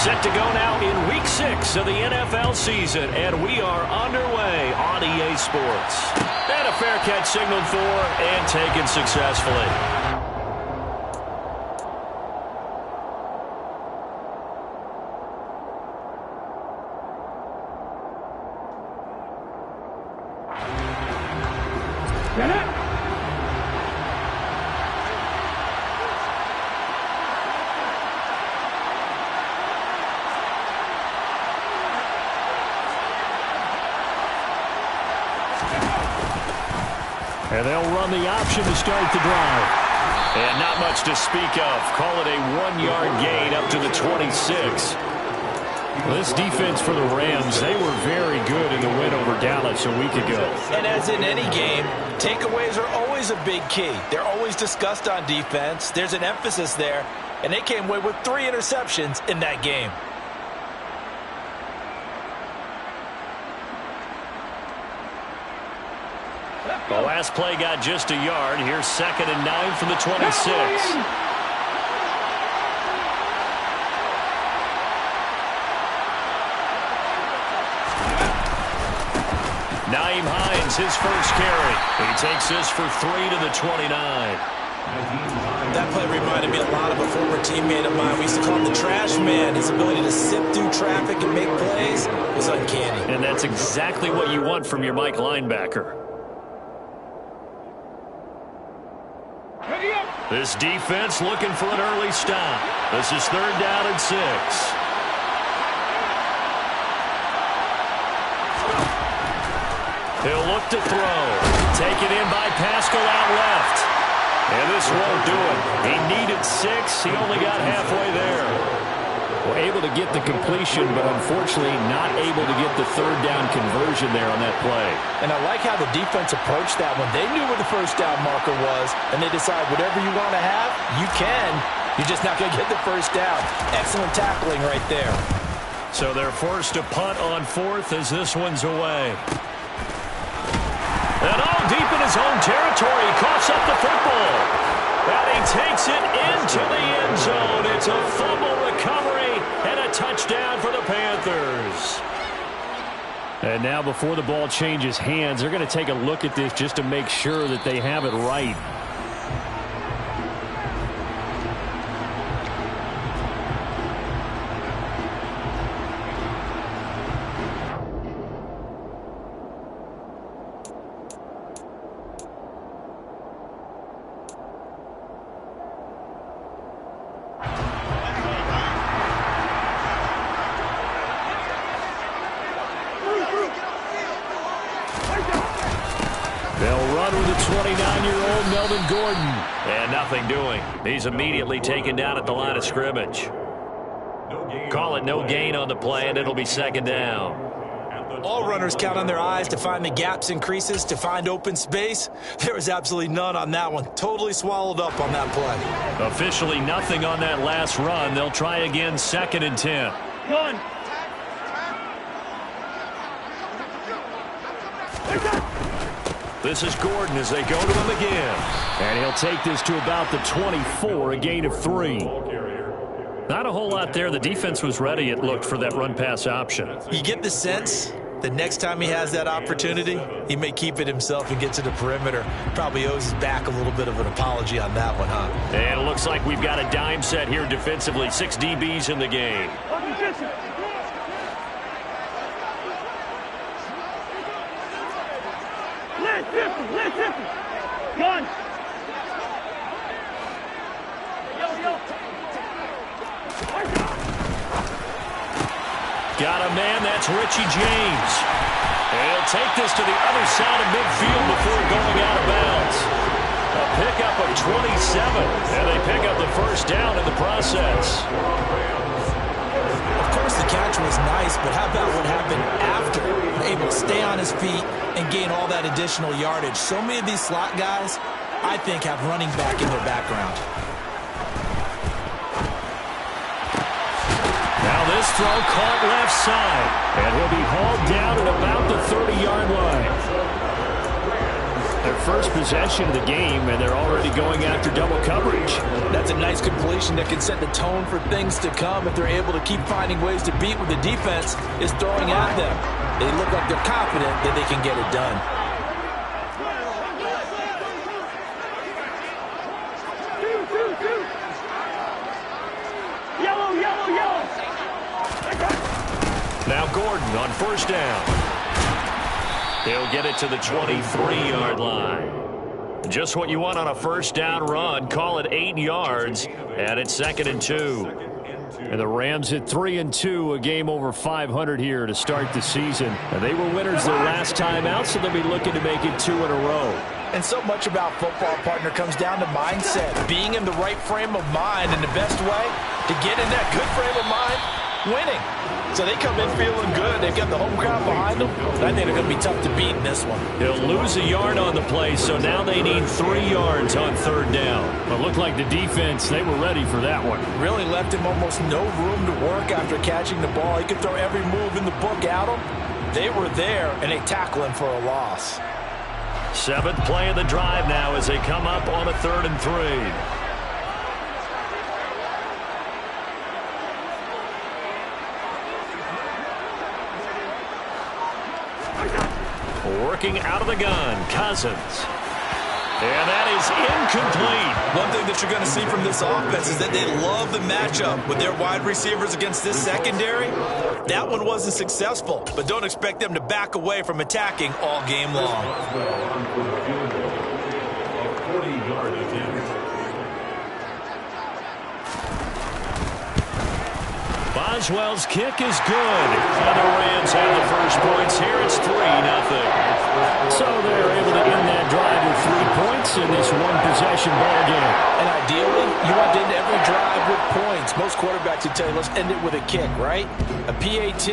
Set to go now in Week 6 of the NFL season, and we are underway on EA Sports. And a fair catch signaled for and taken successfully. And they'll run the option to start the drive. And not much to speak of. Call it a 1-yard gain up to the 26. This defense for the Rams, they were very good in the win over Dallas a week ago. And as in any game, takeaways are always a big key. They're always discussed on defense. There's an emphasis there, and they came away with 3 interceptions in that game. The last play got just a yard. Here's 2nd and 9 from the 26. Naeem Hines, his first carry. He takes this for 3 to the 29. That play reminded me a lot of a former teammate of mine. We used to call him the trash man. His ability to sift through traffic and make plays was uncanny. And that's exactly what you want from your Mike linebacker. This defense looking for an early stop. This is 3rd down and 6. He'll look to throw. Taken in by Pascal out left. And this won't do it. He needed 6. He only got halfway there. Well, able to get the completion, but unfortunately not able to get the 3rd down conversion there on that play. And I like how the defense approached that one. They knew where the 1st down marker was, and they decide whatever you want to have, you can. You're just not going to get the 1st down. Excellent tackling right there. So they're forced to punt on 4th as this one's away. And deep in his own territory, he coughs up the football. And he takes it into the end zone. It's a fumble recovery and a touchdown for the Panthers. And now before the ball changes hands, they're going to take a look at this just to make sure that they have it right. And nothing doing. He's immediately taken down at the line of scrimmage. Call it no gain on the play, and it'll be 2nd down. All runners count on their eyes to find the gaps and creases, to find open space. There was absolutely none on that one. Totally swallowed up on that play. Officially nothing on that last run. They'll try again, 2nd and 10. Run. This is Gordon as they go to him again. And he'll take this to about the 24, a gain of 3. Not a whole lot there. The defense was ready, it looked, for that run-pass option. You get the sense that next time he has that opportunity, he may keep it himself and get to the perimeter. Probably owes his back a little bit of an apology on that one, huh? And it looks like we've got a dime set here defensively. 6 DBs in the game. Gun. Got a man, that's Richie James. And he'll take this to the other side of midfield before going out of bounds. A pickup of 27, and they pick up the 1st down in the process. Of course, the catch was nice, but how about what happened after? Able to stay on his feet and gain all that additional yardage. So many of these slot guys, I think, have running back in their background. Now this throw caught left side, and he'll be hauled down at about the 30-yard line. Their first possession of the game, and they're already going after double coverage. That's a nice completion that can set the tone for things to come if they're able to keep finding ways to beat what the defense is throwing at them. They look like they're confident that they can get it done. Now Gordon on first down. He'll get it to the 23-yard line. Just what you want on a first down run. Call it 8 yards, and it's 2nd and 2. And the Rams at 3-2, a game over 500 here to start the season. And they were winners their last time out, so they'll be looking to make it 2 in a row. And so much about football, partner, comes down to mindset. Being in the right frame of mind, and the best way to get in that good frame of mind, winning. So they come in feeling good. They've got the home crowd behind them. I think they're going to be tough to beat in this one. He'll lose a yard on the play, so now they need 3 yards on 3rd down. It looked like the defense, they were ready for that one. Really left him almost no room to work after catching the ball. He could throw every move in the book at him. They were there, and they tackle him for a loss. 7th play of the drive now as they come up on a 3rd and 3. Working out of the gun, Cousins. And that is incomplete. One thing that you're going to see from this offense is that they love the matchup with their wide receivers against this secondary. That one wasn't successful, but don't expect them to back away from attacking all game long. Boswell's kick is good. And the Rams have the first points here. It's 3-0. So they're able to end that drive with 3 points in this one-possession ball game. And ideally, you want to end every drive with points. Most quarterbacks would tell you, let's end it with a kick, right? A PAT,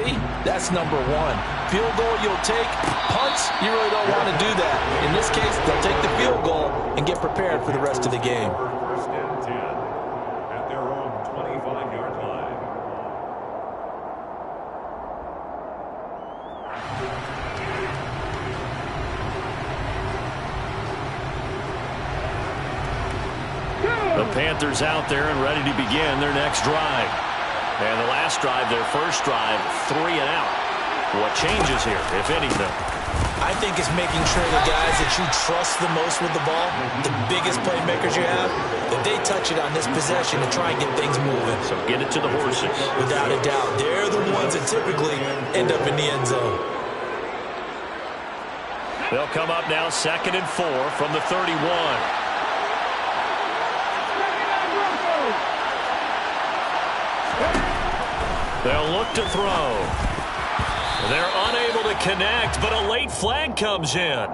that's number 1. Field goal you'll take. Punts, you really don't want to do that. In this case, they'll take the field goal and get prepared for the rest of the game. The Panthers out there and ready to begin their next drive. And the last drive, their first drive, 3 and out. What changes here, if anything? I think it's making sure the guys that you trust the most with the ball, the biggest playmakers you have, that they touch it on this possession to try and get things moving. So get it to the horses. Without a doubt. They're the ones that typically end up in the end zone. They'll come up now 2nd and 4 from the 31. They'll look to throw. They're unable to connect, but a late flag comes in.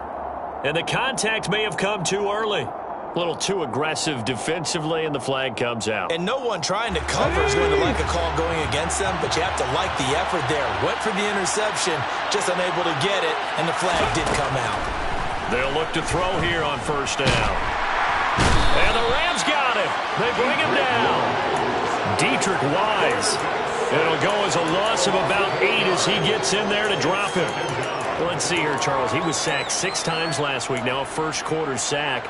And the contact may have come too early. A little too aggressive defensively, and the flag comes out. And no one trying to cover is going to like a call going against them, but you have to like the effort there. Went for the interception, just unable to get it, and the flag did come out. They'll look to throw here on first down. And the Rams got him. They bring him down. Dietrich Wise. It'll go as a loss of about 8 as he gets in there to drop him. Let's see here, Charles. He was sacked 6 times last week. Now a first-quarter sack.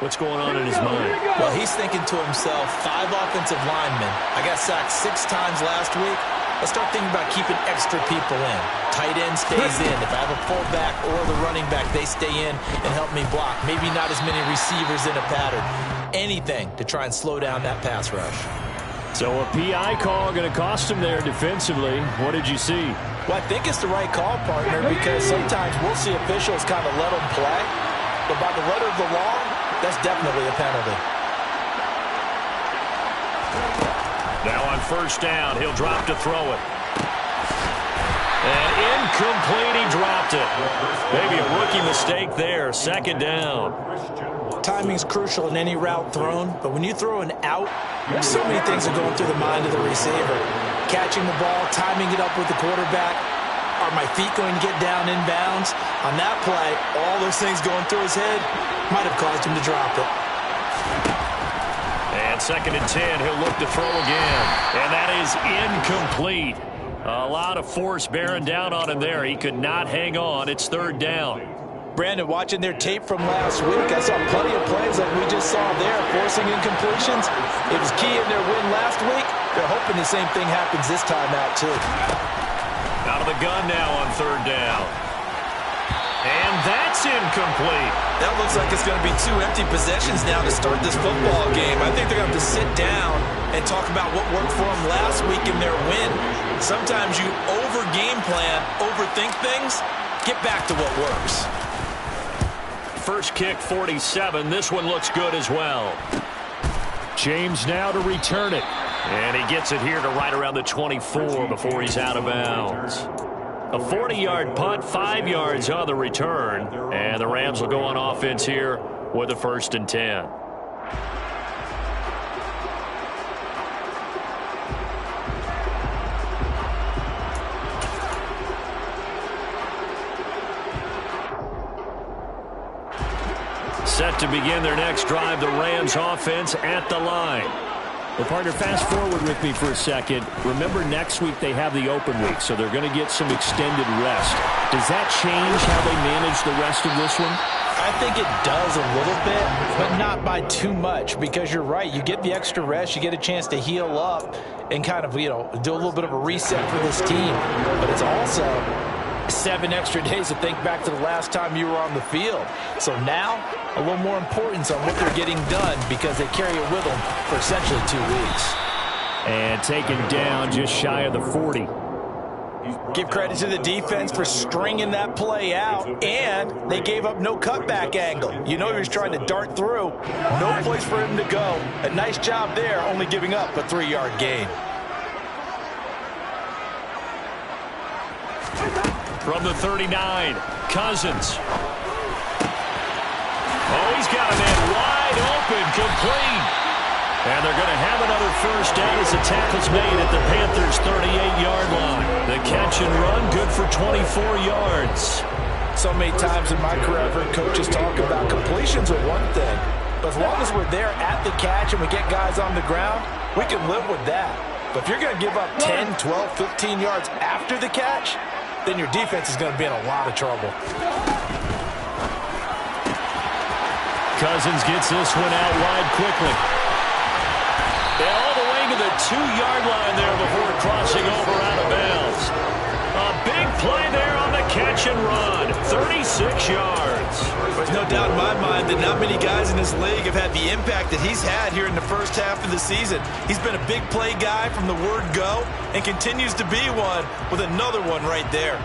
What's going on in his mind? Well, he's thinking to himself, 5 offensive linemen. I got sacked 6 times last week. Let's start thinking about keeping extra people in. Tight end stays in. If I have a fullback or the running back, they stay in and help me block. Maybe not as many receivers in a pattern. Anything to try and slow down that pass rush. So a PI call going to cost him there defensively. What did you see? Well, I think it's the right call, partner, because sometimes we'll see officials kind of let them play. But by the letter of the law, that's definitely a penalty. Now on first down, he'll drop to throw it. And incomplete, he dropped it. Maybe a rookie mistake there, 2nd down. Timing's crucial in any route thrown, but when you throw an out, so many things are going through the mind of the receiver. Catching the ball, timing it up with the quarterback. Are my feet going to get down inbounds? On that play, all those things going through his head might have caused him to drop it. And 2nd and 10, he'll look to throw again. And that is incomplete. A lot of force bearing down on him there. He could not hang on. It's 3rd down. Brandon, watching their tape from last week, I saw plenty of plays like we just saw there, forcing incompletions. It was key in their win last week. They're hoping the same thing happens this time out, too. Out of the gun now on third down. And that's incomplete. That looks like it's going to be 2 empty possessions now to start this football game. I think they're going to have to sit down and talk about what worked for them last week in their win. Sometimes you over-game plan, overthink things. Get back to what works. First kick, 47. This one looks good as well. James now to return it. And he gets it here to right around the 24 before he's out of bounds. A 40-yard punt, 5 yards on the return. And the Rams will go on offense here with a 1st and 10. Set to begin their next drive, the Rams offense at the line. Well, partner, fast forward with me for a second. Remember, next week they have the open week, so they're going to get some extended rest. Does that change how they manage the rest of this one? I think it does a little bit, but not by too much, because you're right. You get the extra rest, you get a chance to heal up and kind of, do a little bit of a reset for this team. But it's also 7 extra days to think back to the last time you were on the field. So now, a little more importance on what they're getting done because they carry it with them for essentially 2 weeks. And taken down just shy of the 40. Give credit to the defense for stringing that play out, and they gave up no cutback angle. He was trying to dart through. No place for him to go. A nice job there, only giving up a 3-yard gain. From the 39, Cousins. Oh, he's got a man wide open, complete. And they're going to have another first down as the tackle's made at the Panthers' 38-yard line. The catch and run, good for 24 yards. So many times in my career, I've heard coaches talk about completions are one thing. But as long as we're there at the catch and we get guys on the ground, we can live with that. But if you're going to give up 10, 12, 15 yards after the catch, then your defense is going to be in a lot of trouble. Cousins gets this one out wide quickly. All the way to the 2-yard line there before crossing over out of bounds. A big play there on the catch and run. 36 yards. There's no doubt in my mind that not many guys in this league have had the impact that he's had here in the first half of the season. He's been a big play guy from the word go and continues to be one with another one right there.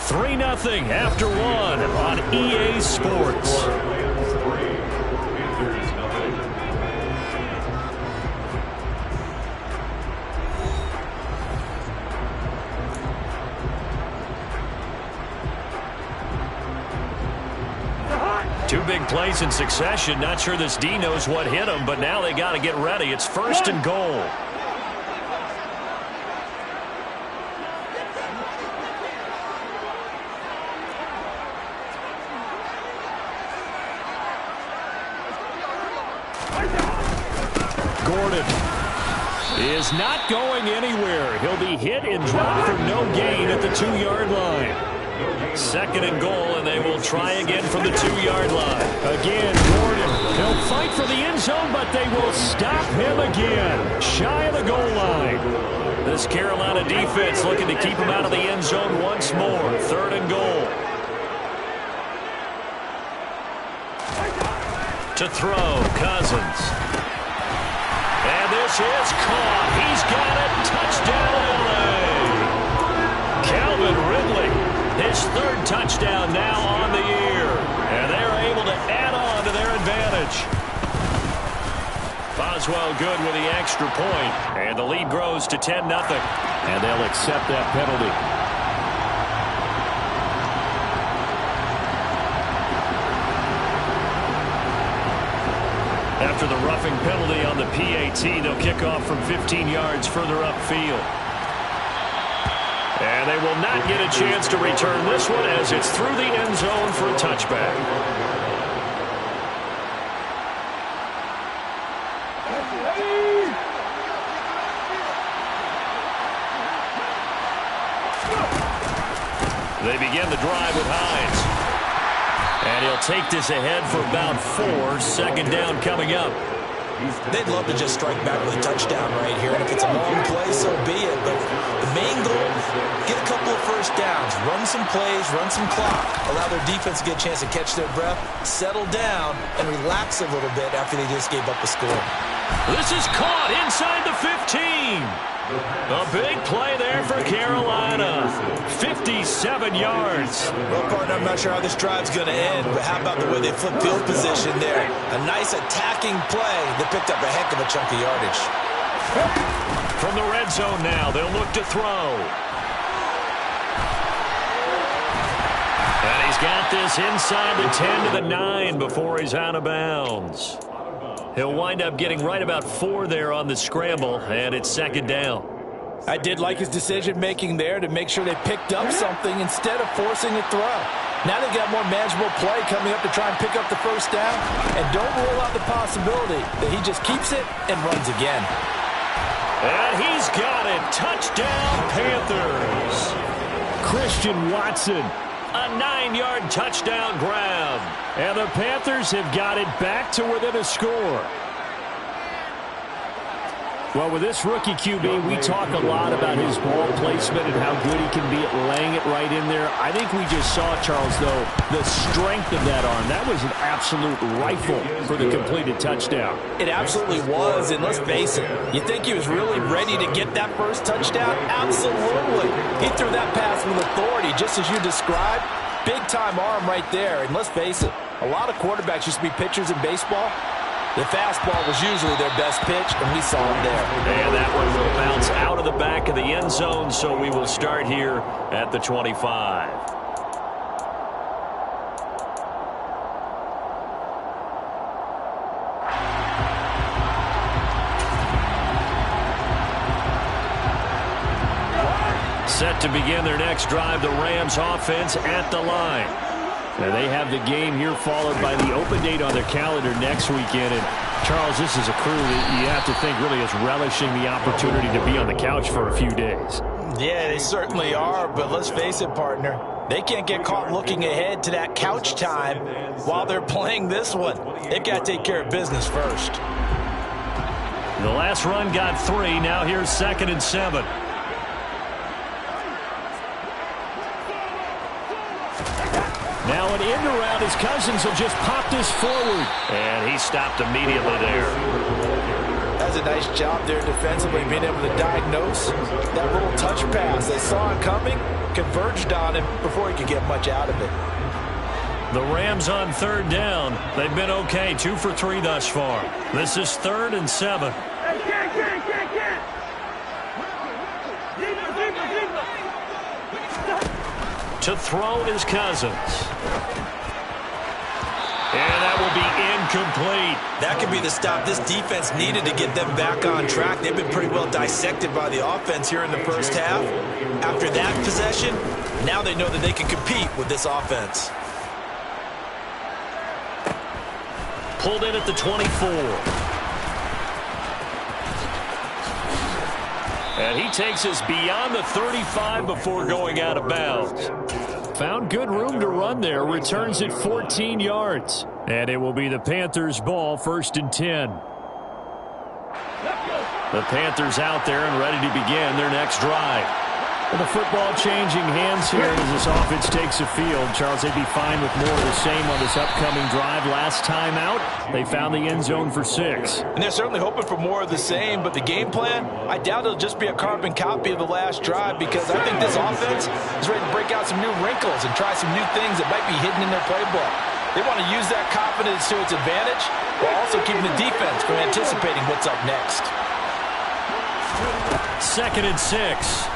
Three 3-0 after one on EA Sports. Two big plays in succession. Not sure this D knows what hit him, but now they got to get ready. It's 1st and goal. Gordon is not going anywhere. He'll be hit and dropped for no gain at the 2-yard line. 2nd and goal, and they will try again from the 2-yard line. Again, Gordon. He'll fight for the end zone, but they will stop him again. Shy of the goal line. This Carolina defense looking to keep him out of the end zone once more. 3rd and goal. To throw, Cousins. And this is caught. He's got it. Touchdown, LA. Calvin Ridley, his 3rd touchdown now on the year. And they're able to add on to their advantage. Boswell good with the extra point. And the lead grows to 10-0. And they'll accept that penalty. After the roughing penalty on the PAT, they'll kick off from 15 yards further upfield. And they will not get a chance to return this one as it's through the end zone for a touchback. They begin the drive with Hines. And he'll take this ahead for about 4. Second down coming up. They'd love to just strike back with a touchdown right here. And if it's a long play, so be it. But the main goal, get a couple of first downs, run some plays, run some clock, allow their defense to get a chance to catch their breath, settle down, and relax a little bit after they just gave up a score. This is caught inside the 15. A big play there for Carolina. 57 yards. Well, partner, I'm not sure how this drive's going to end, but how about the way they flip field position there? A nice attacking play that picked up a heck of a chunk of yardage. From the red zone now, they'll look to throw. And he's got this inside the 10 to the 9 before he's out of bounds. He'll wind up getting right about 4 there on the scramble, and it's second down. I did like his decision-making there to make sure they picked up something instead of forcing a throw. Now they got more manageable play coming up to try and pick up the first down, and don't rule out the possibility that he just keeps it and runs again. And he's got it. Touchdown, Panthers. Christian Watson. A 9-yard touchdown grab. And the Panthers have got it back to within a score. Well, with this rookie QB, we talk a lot about his ball placement and how good he can be at laying it right in there. I think we just saw, Charles, though, the strength of that arm. That was an absolute rifle for the completed touchdown. It absolutely was, and let's face it, you think he was really ready to get that first touchdown? Absolutely. He threw that pass with authority, just as you described. Big-time arm right there, and let's face it, a lot of quarterbacks used to be pitchers in baseball. The fastball was usually their best pitch, and we saw him there. And that one will bounce out of the back of the end zone, so we will start here at the 25. Set to begin their next drive, the Rams offense at the line. Now they have the game here followed by the open date on their calendar next weekend. And, Charles, this is a crew that you have to think really is relishing the opportunity to be on the couch for a few days. Yeah, they certainly are, but let's face it, partner. They can't get caught looking ahead to that couch time while they're playing this one. They've got to take care of business first. The last run got 3. Now here's 2nd and 7. Now an end around as Cousins will just pop this forward. And he stopped immediately there. That's a nice job there defensively, being able to diagnose that little touch pass. They saw it coming, converged on him before he could get much out of it. The Rams on 3rd down. They've been okay, 2 for 3 thus far. This is 3rd and 7. To throw is Cousins. And that will be incomplete. That could be the stop this defense needed to get them back on track. They've been pretty well dissected by the offense here in the first half. After that possession, now they know that they can compete with this offense. Pulled in at the 24. And he takes us beyond the 35 before going out of bounds. Found good room to run there. Returns at 14 yards. And it will be the Panthers' ball, 1st and 10. The Panthers out there and ready to begin their next drive. And the football changing hands here as this offense takes the field. Charles, they'd be fine with more of the same on this upcoming drive. Last time out, they found the end zone for 6. And they're certainly hoping for more of the same, but the game plan, I doubt it'll just be a carbon copy of the last drive, because I think this offense is ready to break out some new wrinkles and try some new things that might be hidden in their playbook. They want to use that confidence to its advantage while also keeping the defense from anticipating what's up next. 2nd and 6.